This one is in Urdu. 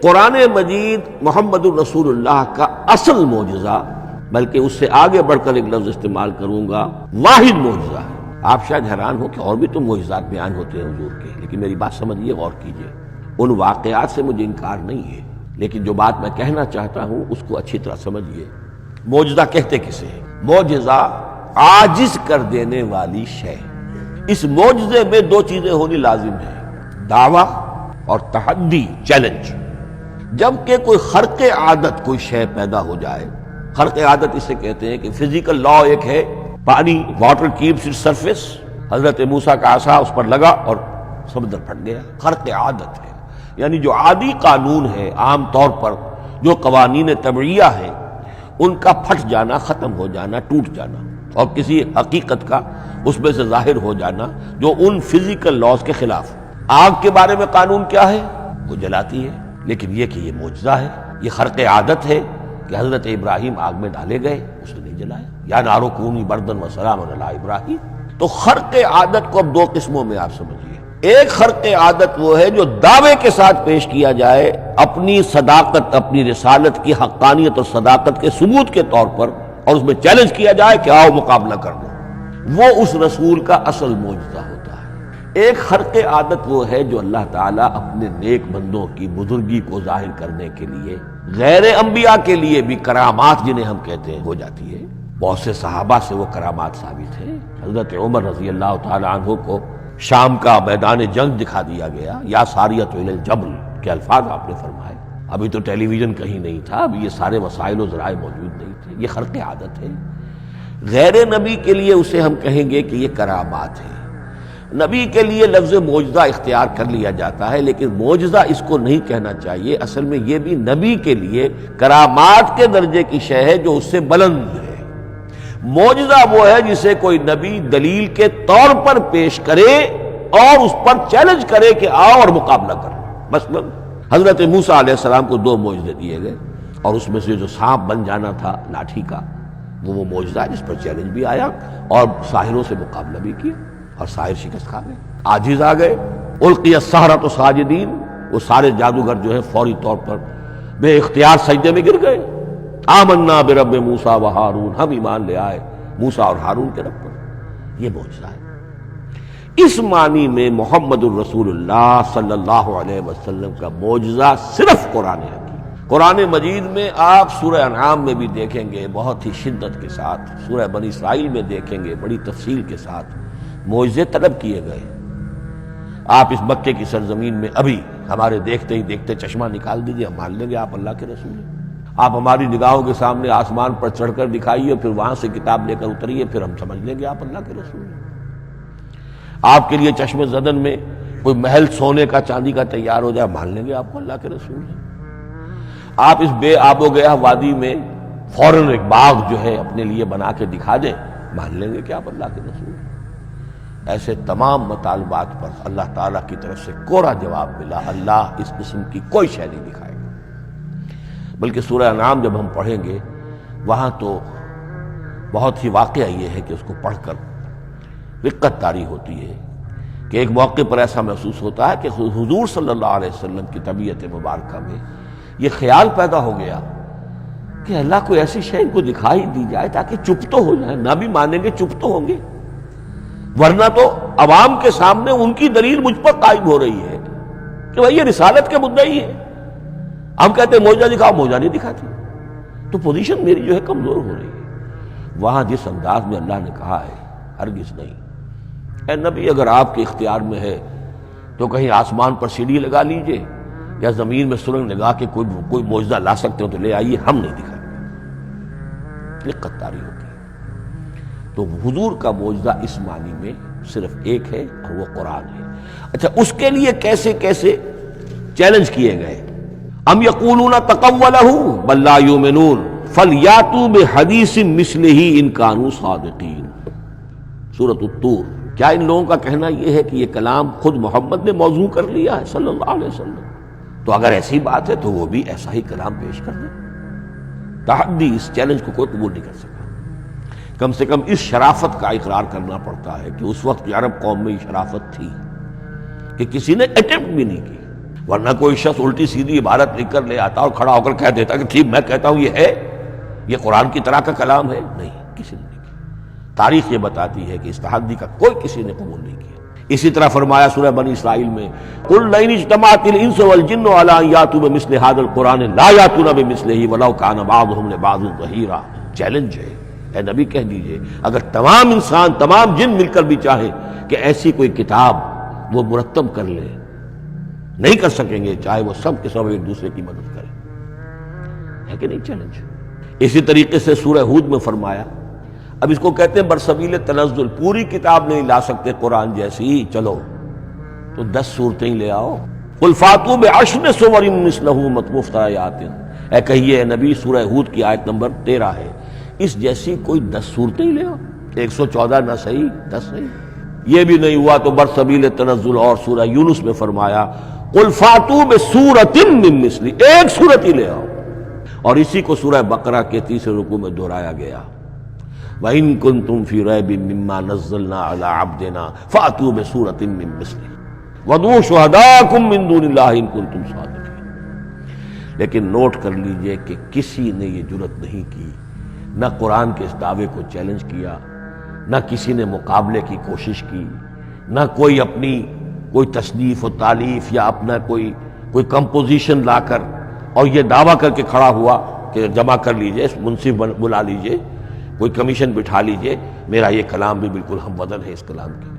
قرآن مجید محمد الرسول اللہ کا اصل معجزہ، بلکہ اس سے آگے بڑھ کر ایک لفظ استعمال کروں گا، واحد معجزہ ہے۔ آپ شاید حیران ہو کہ اور بھی تو معجزات بیان ہوتے ہیں حضور کے، لیکن میری بات سمجھیے، غور کیجیے۔ ان واقعات سے مجھے انکار نہیں ہے، لیکن جو بات میں کہنا چاہتا ہوں اس کو اچھی طرح سمجھیے۔ معجزہ کہتے کسے ہیں؟ معجزہ عاجز کر دینے والی شے۔ اس معجزے میں دو چیزیں ہونی لازم ہیں، دعویٰ اور تحدی، چیلنج۔ جبکہ کوئی خرق عادت کوئی شے پیدا ہو جائے، خرق عادت اسے کہتے ہیں کہ فزیکل لا ایک ہے، پانی، واٹر کیپس اٹس سرفیس، حضرت موسیٰ کا عصا اس پر لگا اور سمندر پھٹ گیا، خرق عادت ہے۔ یعنی جو عادی قانون ہے، عام طور پر جو قوانین طبعیہ ہیں، ان کا پھٹ جانا، ختم ہو جانا، ٹوٹ جانا، اور کسی حقیقت کا اس میں سے ظاہر ہو جانا جو ان فزیکل لاز کے خلاف۔ آگ کے بارے میں قانون کیا ہے؟ وہ جلاتی ہے، لیکن یہ کہ یہ معجزہ ہے، یہ خرق عادت ہے کہ حضرت ابراہیم آگ میں ڈالے گئے، اس نے نہیں جلایا، یا نارو کونی بردن و سلام علی ابراہیم۔ تو خرق عادت کو اب دو قسموں میں آپ سمجھیے۔ ایک خرق عادت وہ ہے جو دعوے کے ساتھ پیش کیا جائے، اپنی صداقت، اپنی رسالت کی حقانیت اور صداقت کے ثبوت کے طور پر، اور اس میں چیلنج کیا جائے کہ آؤ مقابلہ کر لو، وہ اس رسول کا اصل معجزہ ہوتا ہے۔ ایک خرق عادت وہ ہے جو اللہ تعالیٰ اپنے نیک بندوں کی بزرگی کو ظاہر کرنے کے لیے، غیر انبیاء کے لیے بھی کرامات جنہیں ہم کہتے ہیں ہو جاتی ہے۔ بہت سے صحابہ سے وہ کرامات ثابت ہیں۔ حضرت عمر رضی اللہ تعالیٰ عنہ کو شام کا میدان جنگ دکھا دیا گیا، یا ساریۃ الی الجبل کے الفاظ آپ نے فرمائے۔ ابھی تو ٹیلی ویژن کہیں نہیں تھا، ابھی یہ سارے وسائل و ذرائع موجود نہیں تھے، یہ خرق عادت ہے۔ غیر نبی کے لیے اسے ہم کہیں گے کہ یہ کرامات ہے۔ نبی کے لیے لفظ معجزہ اختیار کر لیا جاتا ہے، لیکن معجزہ اس کو نہیں کہنا چاہیے، اصل میں یہ بھی نبی کے لیے کرامات کے درجے کی شے ہے جو اس سے بلند ہے۔ معجزہ وہ ہے جسے کوئی نبی دلیل کے طور پر پیش کرے اور اس پر چیلنج کرے کہ آؤ اور مقابلہ کرو۔ مثلا حضرت موسیٰ علیہ السلام کو دو معجزے دیے گئے، اور اس میں سے جو سانپ بن جانا تھا لاٹھی کا، وہ معجزہ ہے جس پر چیلنج بھی آیا اور ساحروں سے مقابلہ بھی کیا، اور ساحر شکست کھا گئے، عاجز آ گئے۔ القی السحرۃ ساجدین، وہ سارے جادوگر جو ہیں فوری طور پر بے اختیار سجدے میں گر گئے۔ آمنا برب موسیٰ و ہارون، ہم ایمان لے آئے موسیٰ اور ہارون کے رب پر۔ یہ معجزہ ہے۔ اس معنی میں محمد الرسول اللہ صلی اللہ علیہ وسلم کا معجزہ صرف قرآن حکیم۔ قرآن مجید میں آپ سورہ انعام میں بھی دیکھیں گے بہت ہی شدت کے ساتھ، سورہ بنی اسرائیل میں دیکھیں گے بڑی تفصیل کے ساتھ معجزے طلب کیے گئے۔ آپ اس مکے کی سرزمین میں ابھی ہمارے دیکھتے ہی دیکھتے چشمہ نکال دیجئے، ہم مان لیں گے آپ اللہ کے رسول ہیں۔ آپ ہماری نگاہوں کے سامنے آسمان پر چڑھ کر دکھائیے، پھر وہاں سے کتاب لے کر اتریے، پھر ہم سمجھ لیں گے آپ اللہ کے رسول ہیں۔ آپ کے لیے چشم زدن میں کوئی محل سونے کا چاندی کا تیار ہو جائے، مان لیں گے آپ کو اللہ کے رسول ہیں۔ آپ اس بے آب و گیا وادی میں فوراً ایک باغ جو ہے اپنے لیے بنا کے دکھا دیں، مان لیں گے کہ آپ اللہ کے رسول ہیں۔ ایسے تمام مطالبات پر اللہ تعالیٰ کی طرف سے کوڑا جواب ملا، اللہ اس قسم کی کوئی شے نہیں دکھائے گا۔ بلکہ سورہ انعام جب ہم پڑھیں گے، وہاں تو بہت ہی واقعہ یہ ہے کہ اس کو پڑھ کر رقت طاری ہوتی ہے کہ ایک موقع پر ایسا محسوس ہوتا ہے کہ حضور صلی اللہ علیہ وسلم کی طبیعت مبارکہ میں یہ خیال پیدا ہو گیا کہ اللہ کو ایسی شے ان کو دکھائی دی جائے تاکہ چپ تو ہو جائے، نہ بھی مانیں گے چپ تو ہوں گے، ورنہ تو عوام کے سامنے ان کی دلیل مجھ پر قائم ہو رہی ہے کہ بھائی یہ رسالت کے مدعی ہے۔ ہم کہتے ہیں معجزہ دکھاؤ، معجزہ نہیں دکھاتی، تو پوزیشن میری جو ہے کمزور ہو رہی ہے۔ وہاں جس انداز میں اللہ نے کہا ہے، ہرگز نہیں، اے نبی اگر آپ کے اختیار میں ہے تو کہیں آسمان پر سیڑھی لگا لیجئے، یا زمین میں سرنگ لگا کے کوئی معجزہ لا سکتے ہو تو لے آئیے، ہم نہیں دکھائیں گے۔ رقت طاری ہوتی ہے۔ تو حضور کا معجزہ اس معنی میں صرف ایک ہے، اور وہ قرآن ہے۔ اچھا، اس کے لیے کیسے کیسے چیلنج کیے گئے؟ ام یقولون تقولہ بل لا یؤمنون فلیاتوا بحدیث مثلہ ان کانوا صادقین، سورۃ الطور۔ کیا ان لوگوں کا کہنا یہ ہے کہ یہ کلام خود محمد نے موضوع کر لیا ہے صلی اللہ علیہ وسلم؟ تو اگر ایسی بات ہے تو وہ بھی ایسا ہی کلام پیش کر دیں۔ تحدی، اس چیلنج کو کوئی قبول نہیں کر سکا۔ کم سے کم اس شرافت کا اقرار کرنا پڑتا ہے کہ اس وقت عرب قوم میں یہ شرافت تھی کہ کسی نے اٹیمپٹ بھی نہیں کی۔ ورنہ کوئی شخص الٹی سیدھی عبارت لکھ کر لے آتا اور کھڑا ہو کر کہہ دیتا کہ ٹھیک میں کہتا ہوں یہ ہے، یہ قرآن کی طرح کا کلام ہے. نہیں، کسی نے نہیں کیا. تاریخ یہ بتاتی ہے کہ اس تحدی کا کوئی کسی نے قبول نہیں کیا. اسی طرح فرمایا سورہ بنی اسرائیل میں قُلْ لَئِنِ اجْتَمَعَتِ الْإِنسُ وَالْجِنُّ عَلَىٰ أَن يَأْتُوا بِمِثْلِ هَٰذَا الْقُرْآنِ لَا يَأْتُونَ بِمِثْلِهِ وَلَوْ كَانَ بَعْضُهُمْ لِبَعْضٍ ظَهِيرًا. چیلنج ہے، اے نبی کہہ دیجئے اگر تمام انسان تمام جن مل کر بھی چاہیں کہ ایسی کوئی کتاب وہ مرتب کر لے، نہیں کر سکیں گے، چاہے وہ سب کے سب ایک دوسرے کی مدد کریں. ہے کہ نہیں چیلنج؟ اسی طریقے سے سورہ ہود میں فرمایا، اب اس کو کہتے ہیں برسبیل تنزل، پوری کتاب نہیں لا سکتے قرآن جیسی، چلو تو 10 صورتیں لے آؤ. قُلْ فَاتُوا بِعَشْرِ سُوَرٍ مِثْلَهُ مُفْتَرَيَاتٍ. اے کہیے نبی، سورہ ہود کی آیت نمبر 13 ہے، اس جیسی کوئی 10 صورتیں لے آؤ. 114 نہ صحیح 10 صحیح. یہ بھی نہیں ہوا تو برسبیل تنزل اور سورہ یونس میں فرمایا قُلْ فَاتُوا بِسُورَةٍ مِّن مِثْلِهِ، ایک سورت ہی لے آؤ. اور اسی کو سورہ بقرہ کے 30 رکوع میں دہرایا گیا، وَإِن كُنتُمْ فِي رَيْبٍ مِّمَّا نَزَّلْنَا عَلَىٰ عَبْدِنَا فَأْتُوا بِسُورَةٍ مِّن مِّثْلِهِ وَادْعُوا شُهَدَاءَكُم مِّن دُونِ اللَّهِ إِن كُنتُمْ صَادِقِينَ. لیکن نوٹ کر لیجئے کہ کسی نے یہ جرأت نہیں کی، نہ قرآن کے اس دعوے کو چیلنج کیا، نہ کسی نے مقابلے کی کوشش کی، نہ کوئی اپنی کوئی تصنیف و تالیف یا اپنا کوئی کمپوزیشن لا کر اور یہ دعویٰ کر کے کھڑا ہوا کہ جمع کر لیجئے، منصف بلا لیجئے، کوئی کمیشن بٹھا لیجئے، میرا یہ کلام بھی بالکل ہم وزن ہے اس کلام کے.